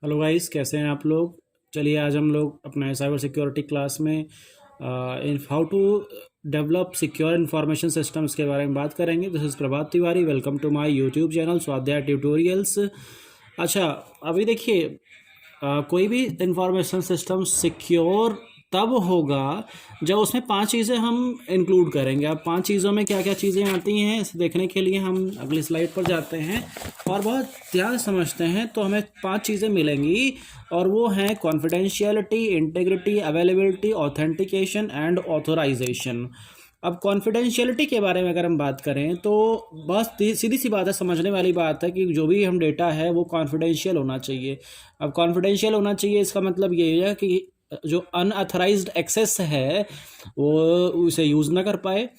Hello guys, कैसे हैं आप लोग। चलिए आज हम लोग अपना साइबर सिक्योरिटी क्लास में इन how to develop secure information systems के बारे में बात करेंगे। This is Prabhat Tiwari. Welcome to my YouTube channel Swadhyay tutorials. अच्छा, अभी देखिए, कोई भी इंफॉर्मेशन सिस्टम सिक्योर तब होगा जब उसमें 5 चीज़ें हम इंक्लूड करेंगे। अब 5 चीज़ों में क्या क्या चीज़ें आती हैं इसे देखने के लिए हम अगली स्लाइड पर जाते हैं और बहुत ध्यान से समझते हैं। तो हमें 5 चीज़ें मिलेंगी और वो हैं confidentiality, integrity, availability, authentication and authorisation. अब कॉन्फिडेंशियलिटी के बारे में अगर हम बात करें तो बस सीधी सी बात है, समझने वाली बात है कि जो भी हम डेटा है वो कॉन्फिडेंशियल होना चाहिए। अब कॉन्फिडेंशियल होना चाहिए, इसका मतलब ये है कि जो अनऑथराइज्ड एक्सेस है वो उसे यूज़ ना कर पाए।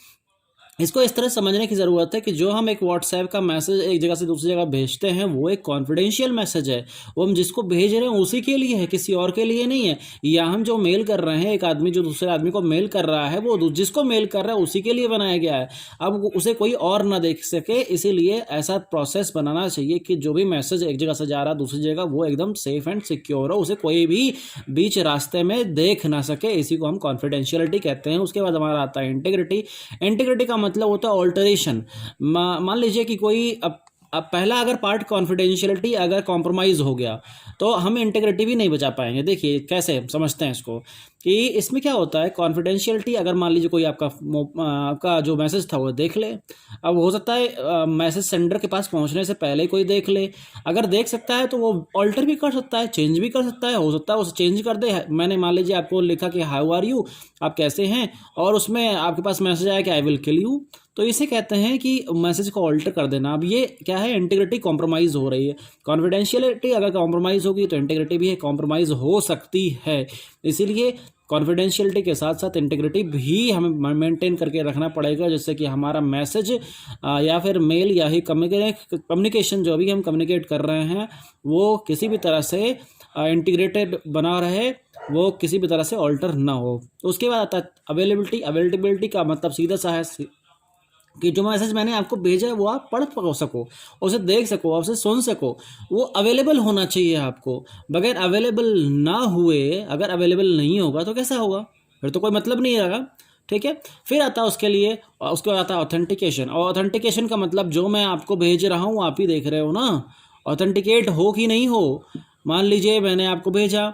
इसको इस तरह समझने की ज़रूरत है कि जो हम एक व्हाट्सएप का मैसेज एक जगह से दूसरी जगह भेजते हैं वो एक कॉन्फिडेंशियल मैसेज है। वो हम जिसको भेज रहे हैं उसी के लिए है, किसी और के लिए नहीं है। या हम जो मेल कर रहे हैं, एक आदमी जो दूसरे आदमी को मेल कर रहा है वो जिसको मेल कर रहा है उसी के लिए बनाया गया है। अब उसे कोई और ना देख सके, इसीलिए ऐसा प्रोसेस बनाना चाहिए कि जो भी मैसेज एक जगह से जा रहा है दूसरी जगह वो एकदम सेफ एंड सिक्योर हो, उसे कोई भी बीच रास्ते में देख ना सके। इसी को हम कॉन्फिडेंशियलिटी कहते हैं। उसके बाद हमारा आता है इंटीग्रिटी। इंटीग्रिटी का मतलब होता है ऑल्टरेशन। मान लीजिए कि कोई अब पहला अगर पार्ट कॉन्फिडेंशियलिटी अगर कॉम्प्रोमाइज़ हो गया तो हम इंटीग्रिटी भी नहीं बचा पाएंगे। देखिए कैसे समझते हैं इसको, कि इसमें क्या होता है कॉन्फिडेंशियलिटी। अगर मान लीजिए कोई आपका जो मैसेज था वो देख ले। अब हो सकता है मैसेज सेंडर के पास पहुंचने से पहले कोई देख ले। अगर देख सकता है तो वो ऑल्टर भी कर सकता है, चेंज भी कर सकता है। हो सकता है उसे चेंज कर दे। मैंने मान लीजिए आपको लिखा कि हाउ आर यू, आप कैसे हैं, और उसमें आपके पास मैसेज आया कि आई विल किल यू, तो इसे कहते हैं कि मैसेज को ऑल्टर कर देना। अब ये क्या है, इंटीग्रिटी कॉम्प्रोमाइज़ हो रही है। कॉन्फिडेंशियलिटी अगर कॉम्प्रोमाइज़ होगी तो इंटीग्रिटी भी कॉम्प्रोमाइज़ हो सकती है। इसीलिए कॉन्फिडेंशियलिटी के साथ साथ इंटीग्रिटी भी हमें मेंटेन करके रखना पड़ेगा, जिससे कि हमारा मैसेज या फिर मेल या ही कम्युनिकेशन जो भी हम कम्युनिकेट कर रहे हैं वो किसी भी तरह से इंटीग्रेटेड बना रहे, वो किसी भी तरह से ऑल्टर ना हो। उसके बाद आता है अवेलेबिलिटी। अवेलेबिलिटी का मतलब सीधा सा है कि जो मैसेज मैंने आपको भेजा है वो आप पढ़ सको, उसे देख सको, उसे सुन सको। वो अवेलेबल होना चाहिए आपको। बगैर अवेलेबल ना हुए, अगर अवेलेबल नहीं होगा तो कैसा होगा, फिर तो कोई मतलब नहीं रहेगा। ठीक है। फिर आता है उसके बाद आता है ऑथेंटिकेशन। और ऑथेंटिकेशन का मतलब जो मैं आपको भेज रहा हूँ आप ही देख रहे हो ना, ऑथेंटिकेट हो कि नहीं हो। मान लीजिए मैंने आपको भेजा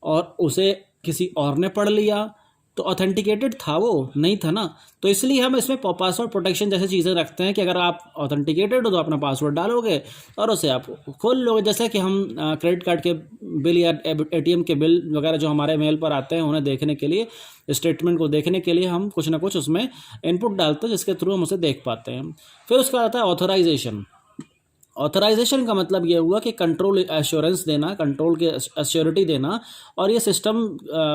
और उसे किसी और ने पढ़ लिया, तो ऑथेंटिकेटेड था वो नहीं था ना। तो इसलिए हम इसमें पासवर्ड प्रोटेक्शन जैसी चीज़ें रखते हैं कि अगर आप ऑथेंटिकेटेड हो तो अपना पासवर्ड डालोगे और उसे आप खोल लोगे। जैसे कि हम क्रेडिट कार्ड के बिल या एटीएम के बिल वगैरह जो हमारे मेल पर आते हैं उन्हें देखने के लिए, स्टेटमेंट को देखने के लिए हम कुछ ना कुछ उसमें इनपुट डालते हैं जिसके थ्रू हम उसे देख पाते हैं। फिर उसका आता है ऑथराइजेशन। ऑथराइजेशन का मतलब ये हुआ कि कंट्रोल एश्योरेंस देना, कंट्रोल के एश्योरिटी देना। और ये सिस्टम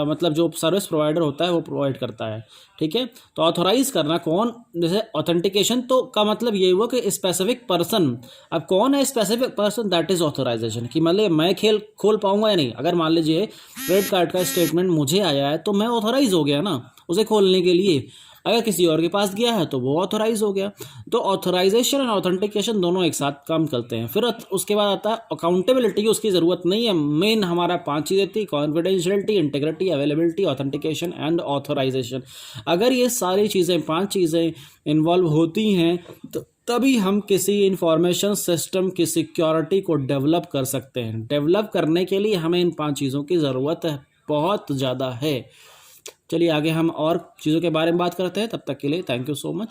मतलब जो सर्विस प्रोवाइडर होता है वो प्रोवाइड करता है। ठीक है। तो ऑथोराइज करना कौन, जैसे ऑथेंटिकेशन तो का मतलब ये हुआ कि स्पेसिफिक पर्सन। अब कौन है specific person, that is authorisation. कि मतलब मैं खोल पाऊंगा या नहीं। अगर मान लीजिए क्रेडिट कार्ड का स्टेटमेंट मुझे आया है तो मैं ऑथोराइज हो गया ना उसे खोलने के लिए। अगर किसी और के पास गया है तो वो ऑथोराइज हो गया। तो ऑथोराइजेशन और ऑथेंटिकेशन दोनों एक साथ काम करते हैं। फिर उसके बाद आता है अकाउंटेबिलिटी की, उसकी ज़रूरत नहीं है। मेन हमारा 5 चीज़ें थी, confidentiality, integrity, availability, authentication and authorisation. अगर ये सारी चीज़ें 5 चीज़ें इन्वॉल्व होती हैं तो तभी हम किसी इंफॉर्मेशन सिस्टम की सिक्योरिटी को डेवलप कर सकते हैं। डेवलप करने के लिए हमें इन 5 चीज़ों की ज़रूरत है, बहुत ज़्यादा है। चलिए आगे हम और चीज़ों के बारे में बात करते हैं। तब तक के लिए थैंक यू सो मच।